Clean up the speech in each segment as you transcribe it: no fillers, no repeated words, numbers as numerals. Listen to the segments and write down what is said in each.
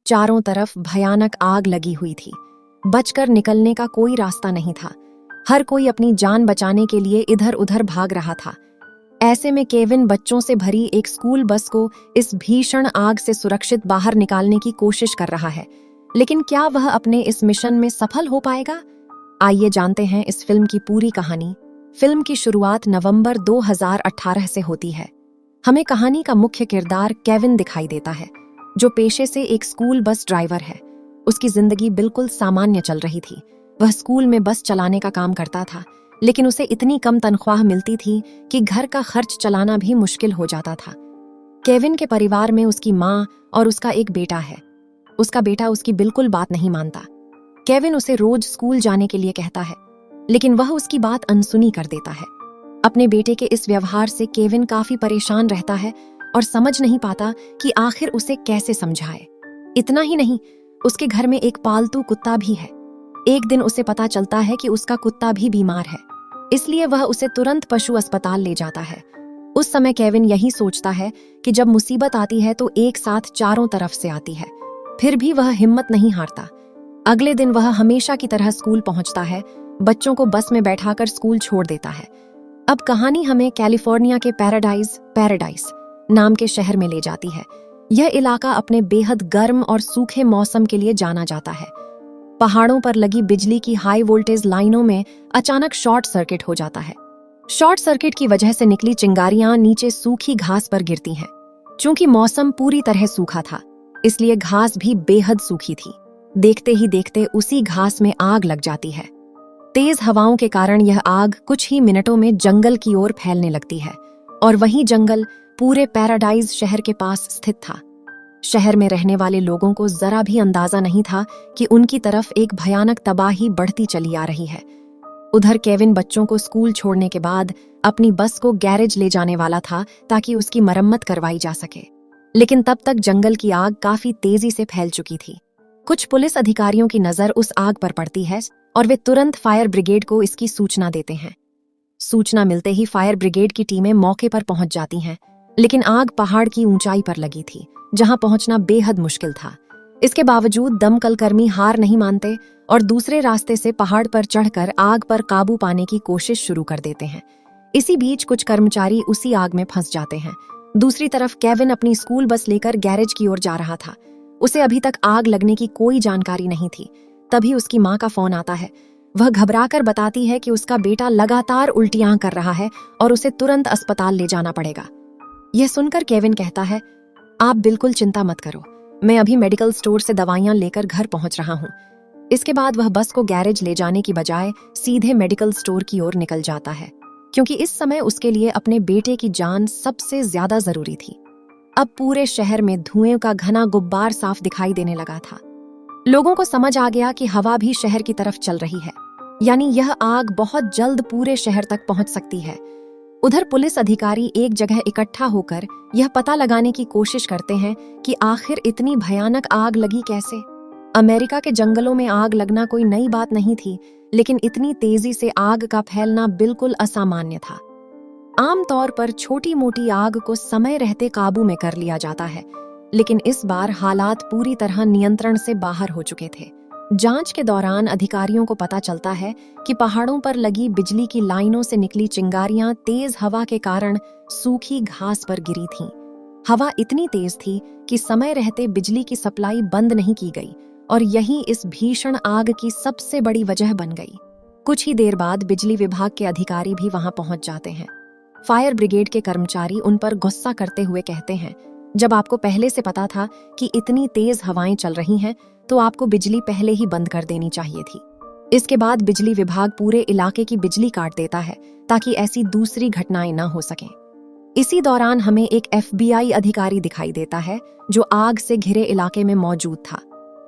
चारों तरफ भयानक आग लगी हुई थी। बचकर निकलने का कोई रास्ता नहीं था। हर कोई अपनी जान बचाने के लिए इधर उधर भाग रहा था। ऐसे में केविन बच्चों से भरी एक स्कूल बस को इस भीषण आग से सुरक्षित बाहर निकालने की कोशिश कर रहा है। लेकिन क्या वह अपने इस मिशन में सफल हो पाएगा? आइए जानते हैं इस फिल्म की पूरी कहानी। फिल्म की शुरुआत नवंबर 2018 से होती है। हमें कहानी का मुख्य किरदार केविन दिखाई देता है, जो पेशे से एक स्कूल बस ड्राइवर है। उसकी जिंदगी बिल्कुल सामान्य चल रही थी। वह स्कूल में बस चलाने का काम करता था, लेकिन उसे इतनी कम तनख्वाह मिलती थी कि घर का खर्च चलाना भी मुश्किल हो जाता था। केविन के परिवार में उसकी माँ और उसका एक बेटा है। उसका बेटा उसकी बिल्कुल बात नहीं मानता। केविन उसे रोज स्कूल जाने के लिए कहता है, लेकिन वह उसकी बात अनसुनी कर देता है। अपने बेटे के इस व्यवहार से केविन काफी परेशान रहता है और समझ नहीं पाता कि आखिर उसे कैसे समझाए। इतना ही नहीं, उसके घर में एक पालतू कुत्ता भी है। एक दिन उसे पता चलता है कि उसका कुत्ता भी बीमार है, इसलिए वह उसे तुरंत पशु अस्पताल ले जाता है। उस समय केविन यही सोचता है कि जब मुसीबत आती है तो एक साथ चारों तरफ से आती है। फिर भी वह हिम्मत नहीं हारता। अगले दिन वह हमेशा की तरह स्कूल पहुंचता है, बच्चों को बस में बैठाकर स्कूल छोड़ देता है। अब कहानी हमें कैलिफोर्निया के पैराडाइज नाम के शहर में ले जाती है। यह इलाका अपने बेहद गर्म और सूखे मौसम के लिए जाना जाता है। पहाड़ों पर लगी बिजली की हाई वोल्टेज लाइनों में अचानक शॉर्ट सर्किट हो जाता है। शॉर्ट सर्किट की वजह से निकली चिंगारियां नीचे सूखी घास पर गिरती हैं। चूंकि मौसम पूरी तरह सूखा था, इसलिए घास भी बेहद सूखी थी। देखते ही देखते उसी घास में आग लग जाती है। तेज हवाओं के कारण यह आग कुछ ही मिनटों में जंगल की ओर फैलने लगती है, और वही जंगल पूरे पैराडाइज शहर के पास स्थित था। शहर में रहने वाले लोगों को जरा भी अंदाजा नहीं था कि उनकी तरफ एक भयानक तबाही बढ़ती चली आ रही है। उधर केविन बच्चों को स्कूल छोड़ने के बाद अपनी बस को गैरेज ले जाने वाला था ताकि उसकी मरम्मत करवाई जा सके। लेकिन तब तक जंगल की आग काफी तेजी से फैल चुकी थी। कुछ पुलिस अधिकारियों की नजर उस आग पर पड़ती है और वे तुरंत फायर ब्रिगेड को इसकी सूचना देते हैं। सूचना मिलते ही फायर ब्रिगेड की टीमें मौके पर पहुंच जाती हैं, लेकिन आग पहाड़ की ऊंचाई पर लगी थी, जहां पहुंचना बेहद मुश्किल था। इसके बावजूद दमकलकर्मी हार नहीं मानते और दूसरे रास्ते से पहाड़ पर चढ़कर आग पर काबू पाने की कोशिश शुरू कर देते हैं। इसी बीच कुछ कर्मचारी उसी आग में फंस जाते हैं। दूसरी तरफ केविन अपनी स्कूल बस लेकर गैरेज की ओर जा रहा था। उसे अभी तक आग लगने की कोई जानकारी नहीं थी। तभी उसकी माँ का फोन आता है। वह घबराकर बताती है कि उसका बेटा लगातार उल्टियां कर रहा है और उसे तुरंत अस्पताल ले जाना पड़ेगा। यह सुनकर केविन कहता है, आप बिल्कुल चिंता मत करो, मैं अभी मेडिकल स्टोर से दवाइयां लेकर घर पहुंच रहा हूं। इसके बाद वह बस को गैरेज ले जाने की बजाय सीधे मेडिकल स्टोर की ओर निकल जाता है, क्योंकि इस समय उसके लिए अपने बेटे की जान सबसे ज्यादा जरूरी थी। अब पूरे शहर में धुएं का घना गुब्बार साफ दिखाई देने लगा था। लोगों को समझ आ गया कि हवा भी शहर की तरफ चल रही है, यानी यह आग बहुत जल्द पूरे शहर तक पहुंच सकती है। उधर पुलिस अधिकारी एक जगह इकट्ठा होकर यह पता लगाने की कोशिश करते हैं कि आखिर इतनी भयानक आग लगी कैसे। अमेरिका के जंगलों में आग लगना कोई नई बात नहीं थी, लेकिन इतनी तेजी से आग का फैलना बिल्कुल असामान्य था। आमतौर पर छोटी मोटी आग को समय रहते काबू में कर लिया जाता है, लेकिन इस बार हालात पूरी तरह नियंत्रण से बाहर हो चुके थे। जांच के दौरान अधिकारियों को पता चलता है कि पहाड़ों पर लगी बिजली की लाइनों से निकली चिंगारियां तेज हवा के कारण सूखी घास पर गिरी थीं। हवा इतनी तेज थी कि समय रहते बिजली की सप्लाई बंद नहीं की गई, और यही इस भीषण आग की सबसे बड़ी वजह बन गई। कुछ ही देर बाद बिजली विभाग के अधिकारी भी वहां पहुंच जाते हैं। फायर ब्रिगेड के कर्मचारी उन पर गुस्सा करते हुए कहते हैं, जब आपको पहले से पता था कि इतनी तेज हवाएं चल रही हैं, तो आपको बिजली पहले ही बंद कर देनी चाहिए थी। इसके बाद बिजली विभाग पूरे इलाके की बिजली काट देता है ताकि ऐसी दूसरी घटनाएं न हो सकें। इसी दौरान हमें एक FBI अधिकारी दिखाई देता है जो आग से घिरे इलाके में मौजूद था।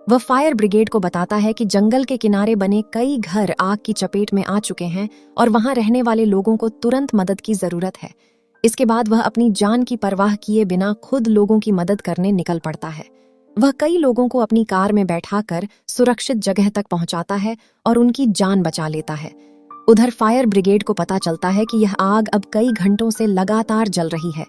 वह फायर ब्रिगेड को बताता है कि जंगल के किनारे बने कई घर आग की चपेट में आ चुके हैं और वहां रहने वाले लोगों को तुरंत मदद की जरूरत है। इसके बाद वह अपनी जान की परवाह किए बिना खुद लोगों की मदद करने निकल पड़ता है। वह कई लोगों को अपनी कार में बैठाकर सुरक्षित जगह तक पहुंचाता है और उनकी जान बचा लेता है। उधर फायर ब्रिगेड को पता चलता है कि यह आग अब कई घंटों से लगातार जल रही है।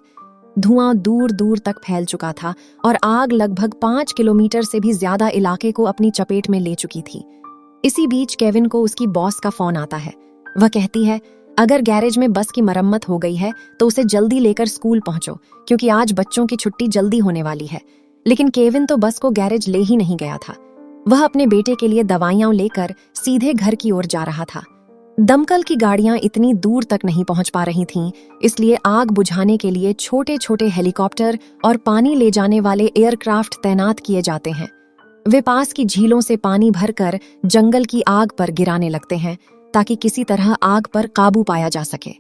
धुआं दूर दूर तक फैल चुका था और आग लगभग 5 किलोमीटर से भी ज्यादा इलाके को अपनी चपेट में ले चुकी थी। इसी बीच केविन को उसकी बॉस का फोन आता है। वह कहती है, अगर गैरेज में बस की मरम्मत हो गई है तो उसे जल्दी लेकर स्कूल पहुंचो, क्योंकि आज बच्चों की छुट्टी जल्दी होने वाली है। लेकिन केविन तो बस को गैरेज ले ही नहीं गया था। वह अपने बेटे के लिए दवाइयां लेकर सीधे घर की ओर जा रहा था। दमकल की गाड़ियां इतनी दूर तक नहीं पहुंच पा रही थीं, इसलिए आग बुझाने के लिए छोटे छोटे हेलीकॉप्टर और पानी ले जाने वाले एयरक्राफ्ट तैनात किए जाते हैं। वे पास की झीलों से पानी भरकर जंगल की आग पर गिराने लगते हैं ताकि किसी तरह आग पर काबू पाया जा सके।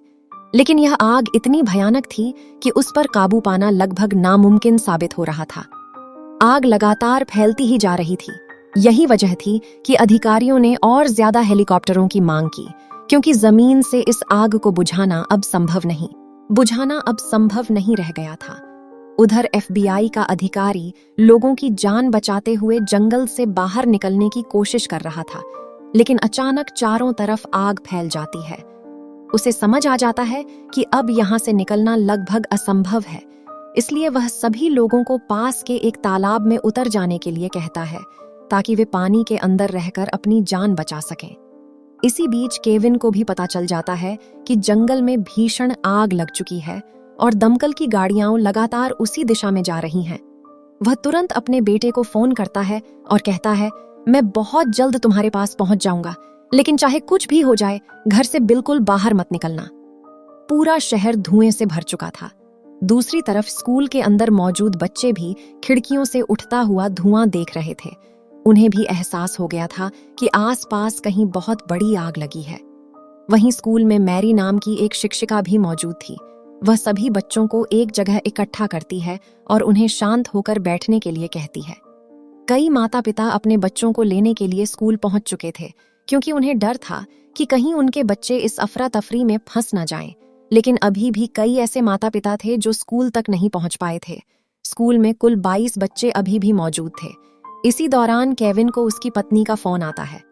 लेकिन यह आग इतनी भयानक थी कि उस पर काबू पाना लगभग नामुमकिन साबित हो रहा था। आग लगातार फैलती ही जा रही थी। यही वजह थी कि अधिकारियों ने और ज्यादा हेलीकॉप्टरों की मांग की, क्योंकि जमीन से इस आग को बुझाना अब संभव नहीं रह गया था। उधर FBI का अधिकारी लोगों की जान बचाते हुए जंगल से बाहर निकलने की कोशिश कर रहा था, लेकिन अचानक चारों तरफ आग फैल जाती है। उसे समझ आ जाता है कि अब यहां से निकलना लगभग असंभव है, इसलिए वह सभी लोगों को पास के एक तालाब में उतर जाने के लिए कहता है ताकि वे पानी के अंदर रहकर अपनी जान बचा सकें। इसी बीच केविन को भी पता चल जाता है कि जंगल में भीषण आग लग चुकी है और दमकल की गाड़ियां लगातार उसी दिशा में जा रही हैं। वह तुरंत अपने बेटे को फोन करता है और कहता है, मैं बहुत जल्द तुम्हारे पास पहुंच जाऊंगा, लेकिन चाहे कुछ भी हो जाए घर से बिल्कुल बाहर मत निकलना। पूरा शहर धुएं से भर चुका था। दूसरी तरफ स्कूल के अंदर मौजूद बच्चे भी खिड़कियों से उठता हुआ धुआं देख रहे थे। उन्हें भी एहसास हो गया था कि आसपास कहीं बहुत बड़ी आग लगी है। वहीं स्कूल में मैरी नाम की एक शिक्षिका भी मौजूद थी। वह सभी बच्चों को एक जगह इकट्ठा करती है और उन्हें शांत होकर बैठने के लिए कहती है। कई माता पिता अपने बच्चों को लेने के लिए स्कूल पहुंच चुके थे, क्योंकि उन्हें डर था कि कहीं उनके बच्चे इस अफरा तफरी में फंस न जाएं। लेकिन अभी भी कई ऐसे माता पिता थे जो स्कूल तक नहीं पहुंच पाए थे। स्कूल में कुल 22 बच्चे अभी भी मौजूद थे। इसी दौरान केविन को उसकी पत्नी का फोन आता है।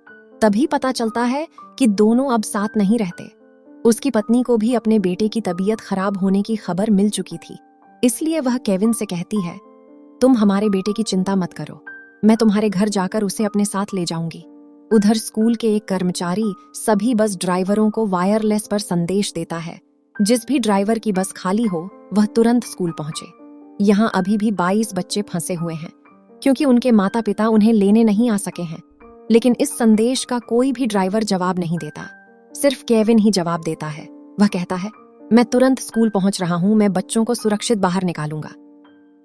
तभी पता चलता है कि दोनों अब साथ नहीं रहते। उसकी पत्नी को भी अपने बेटे की तबीयत खराब होने की खबर मिल चुकी थी, इसलिए वह केविन से कहती है, तुम हमारे बेटे की चिंता मत करो, मैं तुम्हारे घर जाकर उसे अपने साथ ले जाऊंगी। उधर स्कूल के एक कर्मचारी सभी बस ड्राइवरों को वायरलेस पर संदेश देता है, जिस भी ड्राइवर की बस खाली हो वह तुरंत स्कूल पहुंचे। यहाँ अभी भी 22 बच्चे फंसे हुए हैं, क्योंकि उनके माता पिता उन्हें लेने नहीं आ सके हैं। लेकिन इस संदेश का कोई भी ड्राइवर जवाब नहीं देता, सिर्फ केविन ही जवाब देता है। वह कहता है, मैं तुरंत स्कूल पहुंच रहा हूं, मैं बच्चों को सुरक्षित बाहर निकालूंगा।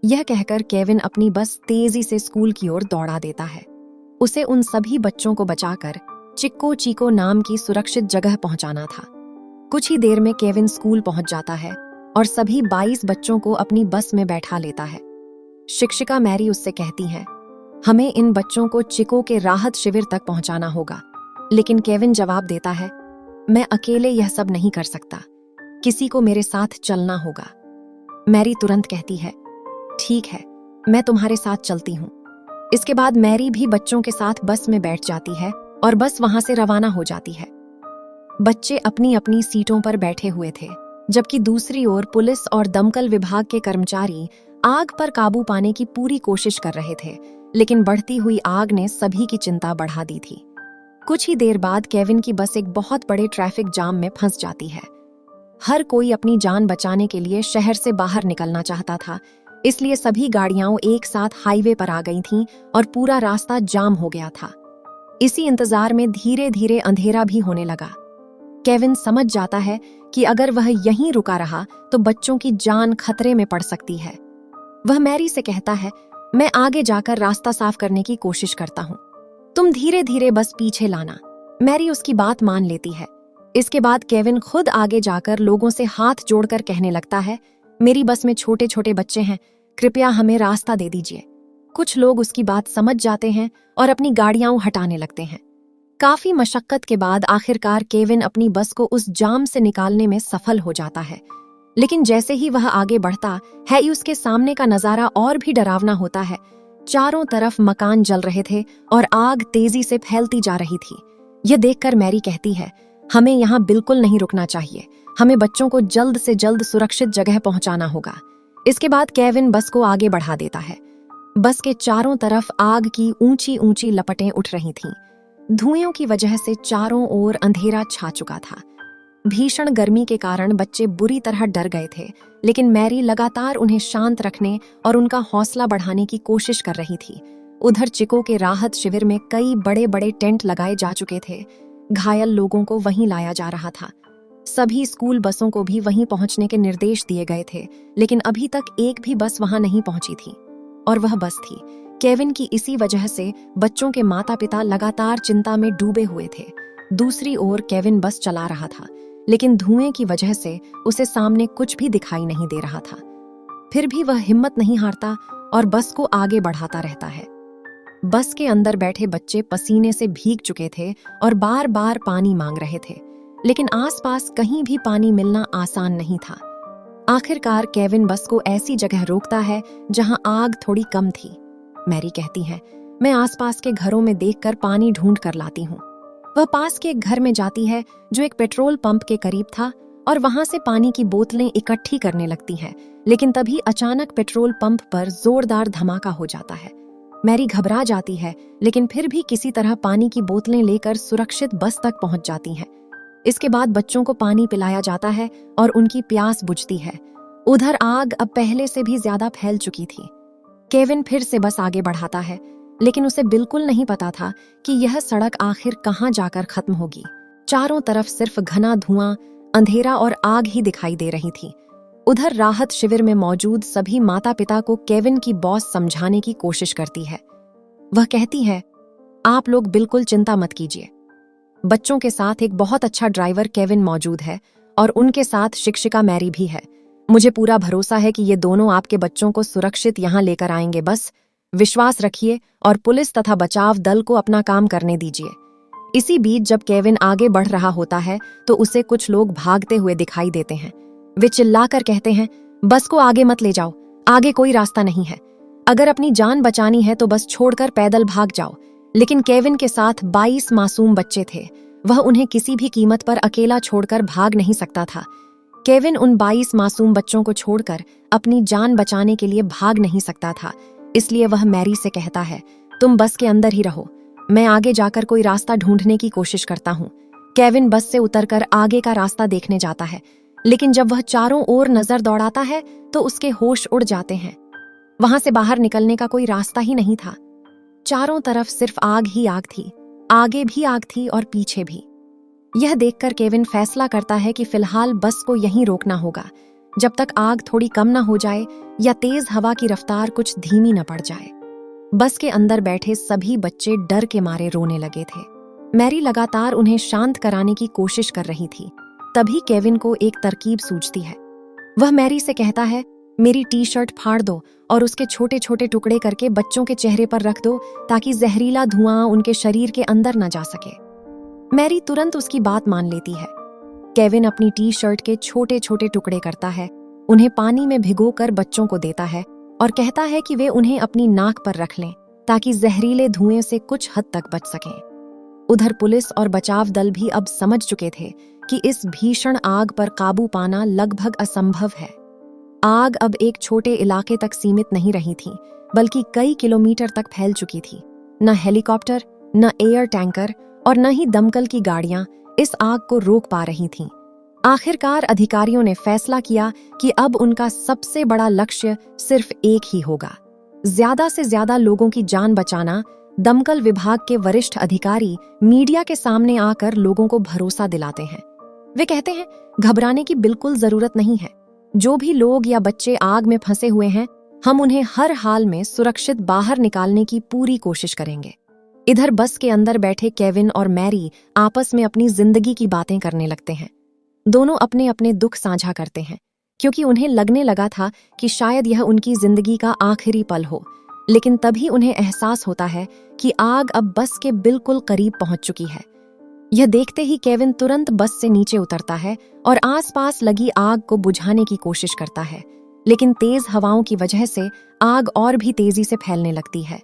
यह कहकर केविन अपनी बस तेजी से स्कूल की ओर दौड़ा देता है। उसे उन सभी बच्चों को बचाकर चिक्को चीको नाम की सुरक्षित जगह पहुंचाना था। कुछ ही देर में केविन स्कूल पहुंच जाता है और सभी 22 बच्चों को अपनी बस में बैठा लेता है। शिक्षिका मैरी उससे कहती है, हमें इन बच्चों को चिको के राहत शिविर तक पहुंचाना होगा। लेकिन केविन जवाब देता है, मैं अकेले यह सब नहीं कर सकता, किसी को मेरे साथ चलना होगा। मैरी तुरंत कहती है, ठीक है, मैं तुम्हारे साथ चलती हूँ। इसके बाद मैरी भी बच्चों के साथ बस में बैठ जाती है और बस वहां से रवाना हो जाती है। बच्चे अपनी अपनी सीटों पर बैठे हुए थे, जबकि दूसरी ओर पुलिस और दमकल विभाग के कर्मचारी आग पर काबू पाने की पूरी कोशिश कर रहे थे। लेकिन बढ़ती हुई आग ने सभी की चिंता बढ़ा दी थी। कुछ ही देर बाद केविन की बस एक बहुत बड़े ट्रैफिक जाम में फंस जाती है। हर कोई अपनी जान बचाने के लिए शहर से बाहर निकलना चाहता था, इसलिए सभी गाड़ियां एक साथ हाईवे पर आ गई थीं और पूरा रास्ता जाम हो गया था। इसी इंतजार में धीरे धीरे अंधेरा भी होने लगा। केविन समझ जाता है कि अगर वह यहीं रुका रहा तो बच्चों की जान खतरे में पड़ सकती है। वह मैरी से कहता है, मैं आगे जाकर रास्ता साफ करने की कोशिश करता हूँ, तुम धीरे धीरे बस पीछे लाना। मैरी उसकी बात मान लेती है। इसके बाद केविन खुद आगे जाकर लोगों से हाथ जोड़कर कहने लगता है, मेरी बस में छोटे छोटे बच्चे हैं, कृपया हमें रास्ता दे दीजिए। कुछ लोग उसकी बात समझ जाते हैं और अपनी गाड़ियां हटाने लगते हैं। काफी मशक्कत के बाद आखिरकार केविन अपनी बस को उस जाम से निकालने में सफल हो जाता है। लेकिन जैसे ही वह आगे बढ़ता है, उसके सामने का नजारा और भी डरावना होता है। चारों तरफ मकान जल रहे थे और आग तेजी से फैलती जा रही थी। यह देखकर मैरी कहती है, हमें यहाँ बिल्कुल नहीं रुकना चाहिए, हमें बच्चों को जल्द से जल्द सुरक्षित जगह पहुंचाना होगा। इसके बाद केविन बस को आगे बढ़ा देता है। बस के चारों तरफ आग की ऊंची ऊंची लपटें उठ रही थीं। धुएं की वजह से चारों ओर अंधेरा छा चुका था। भीषण गर्मी के कारण बच्चे बुरी तरह डर गए थे, लेकिन मैरी लगातार उन्हें शांत रखने और उनका हौसला बढ़ाने की कोशिश कर रही थी। उधर चिको के राहत शिविर में कई बड़े बड़े टेंट लगाए जा चुके थे। घायल लोगों को वहीं लाया जा रहा था। सभी स्कूल बसों को भी वहीं पहुंचने के निर्देश दिए गए थे, लेकिन अभी तक एक भी बस वहां नहीं पहुंची थी। और वह बस थी केविन की। इसी वजह से बच्चों के माता पिता लगातार चिंता में डूबे हुए थे। दूसरी ओर केविन बस चला रहा था, लेकिन धुएं की वजह से उसे सामने कुछ भी दिखाई नहीं दे रहा था। फिर भी वह हिम्मत नहीं हारता और बस को आगे बढ़ाता रहता है। बस के अंदर बैठे बच्चे पसीने से भीग चुके थे और बार बार पानी मांग रहे थे, लेकिन आसपास कहीं भी पानी मिलना आसान नहीं था। आखिरकार केविन बस को ऐसी जगह रोकता है जहां आग थोड़ी कम थी। मैरी कहती है, मैं आसपास के घरों में देखकर पानी ढूंढ कर लाती हूँ। वह पास के एक घर में जाती है जो एक पेट्रोल पंप के करीब था और वहां से पानी की बोतलें इकट्ठी करने लगती है, लेकिन तभी अचानक पेट्रोल पंप पर जोरदार धमाका हो जाता है। मैरी घबरा जाती है, लेकिन फिर भी किसी तरह पानी की बोतलें लेकर सुरक्षित बस तक पहुंच जाती है। इसके बाद बच्चों को पानी पिलाया जाता है और उनकी प्यास बुझती है। उधर आग अब पहले से भी ज्यादा फैल चुकी थी। केविन फिर से बस आगे बढ़ाता है, लेकिन उसे बिल्कुल नहीं पता था कि यह सड़क आखिर कहां जाकर खत्म होगी। चारों तरफ सिर्फ घना धुआं, अंधेरा और आग ही दिखाई दे रही थी। उधर राहत शिविर में मौजूद सभी माता पिता को केविन की बॉस समझाने की कोशिश करती है। वह कहती है, आप लोग बिल्कुल चिंता मत कीजिए। बच्चों के साथ एक बहुत अच्छा ड्राइवर केविन मौजूद है और उनके साथ शिक्षिका मैरी भी है। मुझे पूरा भरोसा है कि ये दोनों आपके बच्चों को सुरक्षित यहाँ लेकर आएंगे। बस विश्वास रखिए और पुलिस तथा बचाव दल को अपना काम करने दीजिए। इसी बीच जब केविन आगे बढ़ रहा होता है तो उसे कुछ लोग भागते हुए दिखाई देते हैं। वे चिल्लाकर कहते हैं, बस को आगे मत ले जाओ, आगे कोई रास्ता नहीं है। अगर अपनी जान बचानी है तो बस छोड़कर पैदल भाग जाओ। लेकिन केविन के साथ 22 मासूम बच्चे थे। वह उन्हें किसी भी कीमत पर अकेला छोड़कर भाग नहीं सकता था। केविन उन 22 मासूम बच्चों को छोड़कर अपनी जान बचाने के लिए भाग नहीं सकता था। इसलिए वह मैरी से कहता है, तुम बस के अंदर ही रहो, मैं आगे जाकर कोई रास्ता ढूंढने की कोशिश करता हूँ। केविन बस से उतरकर आगे का रास्ता देखने जाता है, लेकिन जब वह चारों ओर नजर दौड़ाता है तो उसके होश उड़ जाते हैं। वहां से बाहर निकलने का कोई रास्ता ही नहीं था। चारों तरफ सिर्फ आग ही आग थी। आगे भी आग थी और पीछे भी। यह देखकर केविन फैसला करता है कि फिलहाल बस को यहीं रोकना होगा, जब तक आग थोड़ी कम न हो जाए या तेज हवा की रफ्तार कुछ धीमी न पड़ जाए। बस के अंदर बैठे सभी बच्चे डर के मारे रोने लगे थे। मैरी लगातार उन्हें शांत कराने की कोशिश कर रही थी। तभी केविन को एक तरकीब सूझती है। वह मैरी से कहता है, मेरी टी शर्ट फाड़ दो और उसके छोटे छोटे टुकड़े करके बच्चों के चेहरे पर रख दो ताकि जहरीला धुआं उनके शरीर के अंदर न जा सके। मैरी तुरंत उसकी बात मान लेती है। केविन अपनी टी शर्ट के छोटे छोटे टुकड़े करता है, उन्हें पानी में भिगोकर बच्चों को देता है और कहता है कि वे उन्हें अपनी नाक पर रख लें ताकि जहरीले धुएं से कुछ हद तक बच सकें। उधर पुलिस और बचाव दल भी अब समझ चुके थे कि इस भीषण आग पर काबू पाना लगभग असंभव है। आग अब एक छोटे इलाके तक सीमित नहीं रही थी, बल्कि कई किलोमीटर तक फैल चुकी थी। न हेलीकॉप्टर, न एयर टैंकर और न ही दमकल की गाड़ियां इस आग को रोक पा रही थीं। आखिरकार अधिकारियों ने फैसला किया कि अब उनका सबसे बड़ा लक्ष्य सिर्फ एक ही होगा, ज्यादा से ज्यादा लोगों की जान बचाना। दमकल विभाग के वरिष्ठ अधिकारी मीडिया के सामने आकर लोगों को भरोसा दिलाते हैं। वे कहते हैं, घबराने की बिल्कुल जरूरत नहीं है। जो भी लोग या बच्चे आग में फंसे हुए हैं, हम उन्हें हर हाल में सुरक्षित बाहर निकालने की पूरी कोशिश करेंगे। इधर बस के अंदर बैठे केविन और मैरी आपस में अपनी जिंदगी की बातें करने लगते हैं। दोनों अपने अपने दुख साझा करते हैं, क्योंकि उन्हें लगने लगा था कि शायद यह उनकी जिंदगी का आखिरी पल हो। लेकिन तभी उन्हें एहसास होता है कि आग अब बस के बिल्कुल करीब पहुंच चुकी है। यह देखते ही केविन तुरंत बस से नीचे उतरता है और आसपास लगी आग को बुझाने की कोशिश करता है, लेकिन तेज हवाओं की वजह से आग और भी तेजी से फैलने लगती है।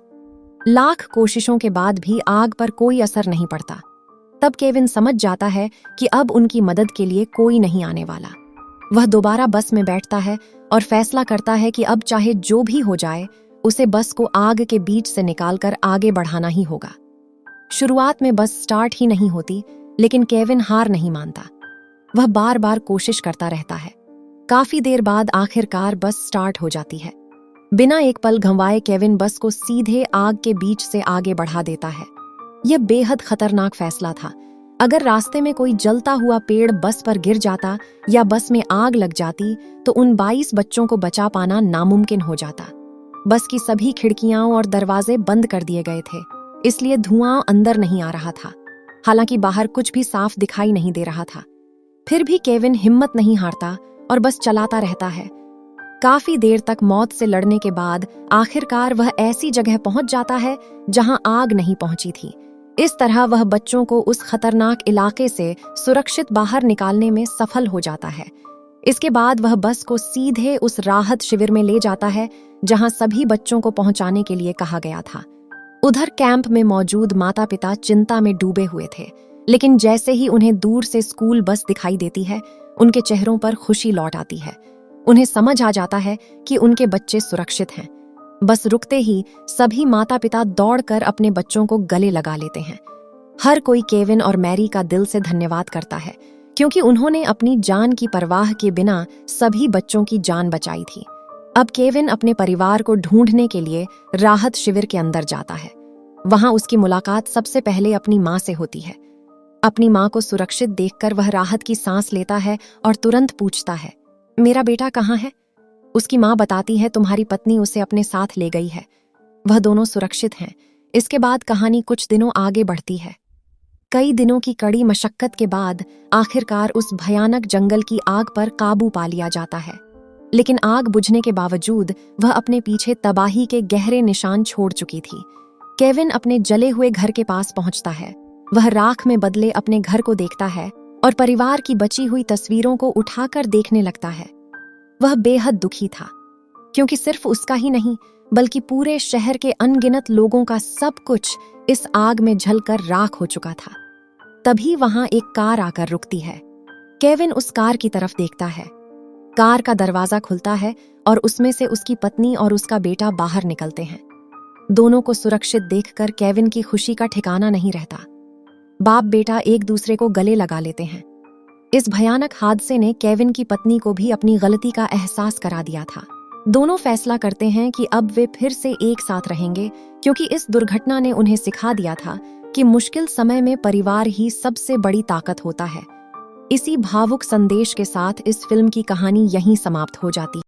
लाख कोशिशों के बाद भी आग पर कोई असर नहीं पड़ता। तब केविन समझ जाता है कि अब उनकी मदद के लिए कोई नहीं आने वाला। वह दोबारा बस में बैठता है और फैसला करता है कि अब चाहे जो भी हो जाए, उसे बस को आग के बीच से निकालकर आगे बढ़ाना ही होगा। शुरुआत में बस स्टार्ट ही नहीं होती, लेकिन केविन हार नहीं मानता। वह बार बार कोशिश करता रहता है। काफी देर बाद आखिरकार बस स्टार्ट हो जाती है। बिना एक पल गंवाए केविन बस को सीधे आग के बीच से आगे बढ़ा देता है। यह बेहद खतरनाक फैसला था। अगर रास्ते में कोई जलता हुआ पेड़ बस पर गिर जाता या बस में आग लग जाती तो उन 22 बच्चों को बचा पाना नामुमकिन हो जाता। बस की सभी खिड़कियां और दरवाजे बंद कर दिए गए थे, इसलिए धुआं अंदर नहीं आ रहा था। हालांकि बाहर कुछ भी साफ दिखाई नहीं दे रहा था। फिर भी केविन हिम्मत नहीं हारता और बस चलाता रहता है। काफी देर तक मौत से लड़ने के बाद आखिरकार वह ऐसी जगह पहुंच जाता है जहां आग नहीं पहुंची थी। इस तरह वह बच्चों को उस खतरनाक इलाके से सुरक्षित बाहर निकालने में सफल हो जाता है। इसके बाद वह बस को सीधे उस राहत शिविर में ले जाता है जहां सभी बच्चों को पहुंचाने के लिए कहा गया था। उधर कैंप में मौजूद माता पिता चिंता में डूबे हुए थे, लेकिन जैसे ही उन्हें दूर से स्कूल बस दिखाई देती है, उनके चेहरों पर खुशी लौट आती है। उन्हें समझ आ जाता है कि उनके बच्चे सुरक्षित हैं। बस रुकते ही सभी माता पिता दौड़कर अपने बच्चों को गले लगा लेते हैं। हर कोई केविन और मैरी का दिल से धन्यवाद करता है, क्योंकि उन्होंने अपनी जान की परवाह के बिना सभी बच्चों की जान बचाई थी। अब केविन अपने परिवार को ढूंढने के लिए राहत शिविर के अंदर जाता है। वहां उसकी मुलाकात सबसे पहले अपनी माँ से होती है। अपनी माँ को सुरक्षित देखकर वह राहत की सांस लेता है और तुरंत पूछता है, मेरा बेटा कहाँ है? उसकी माँ बताती है, तुम्हारी पत्नी उसे अपने साथ ले गई है। वह दोनों सुरक्षित हैं। इसके बाद कहानी कुछ दिनों आगे बढ़ती है। कई दिनों की कड़ी मशक्कत के बाद आखिरकार उस भयानक जंगल की आग पर काबू पा लिया जाता है। लेकिन आग बुझने के बावजूद वह अपने पीछे तबाही के गहरे निशान छोड़ चुकी थी। केविन अपने जले हुए घर के पास पहुंचता है। वह राख में बदले अपने घर को देखता है और परिवार की बची हुई तस्वीरों को उठाकर देखने लगता है। वह बेहद दुखी था, क्योंकि सिर्फ उसका ही नहीं बल्कि पूरे शहर के अनगिनत लोगों का सब कुछ इस आग में जलकर राख हो चुका था। तभी वहां एक कार आकर रुकती है। केविन उस कार की तरफ देखता है। कार का दरवाजा खुलता है और उसमें से उसकी पत्नी और उसका बेटा बाहर निकलते हैं। दोनों को सुरक्षित देखकर केविन की खुशी का ठिकाना नहीं रहता। बाप बेटा एक दूसरे को गले लगा लेते हैं। इस भयानक हादसे ने केविन की पत्नी को भी अपनी गलती का एहसास करा दिया था। दोनों फैसला करते हैं कि अब वे फिर से एक साथ रहेंगे, क्योंकि इस दुर्घटना ने उन्हें सिखा दिया था कि मुश्किल समय में परिवार ही सबसे बड़ी ताकत होता है। इसी भावुक संदेश के साथ इस फिल्म की कहानी यहीं समाप्त हो जाती है।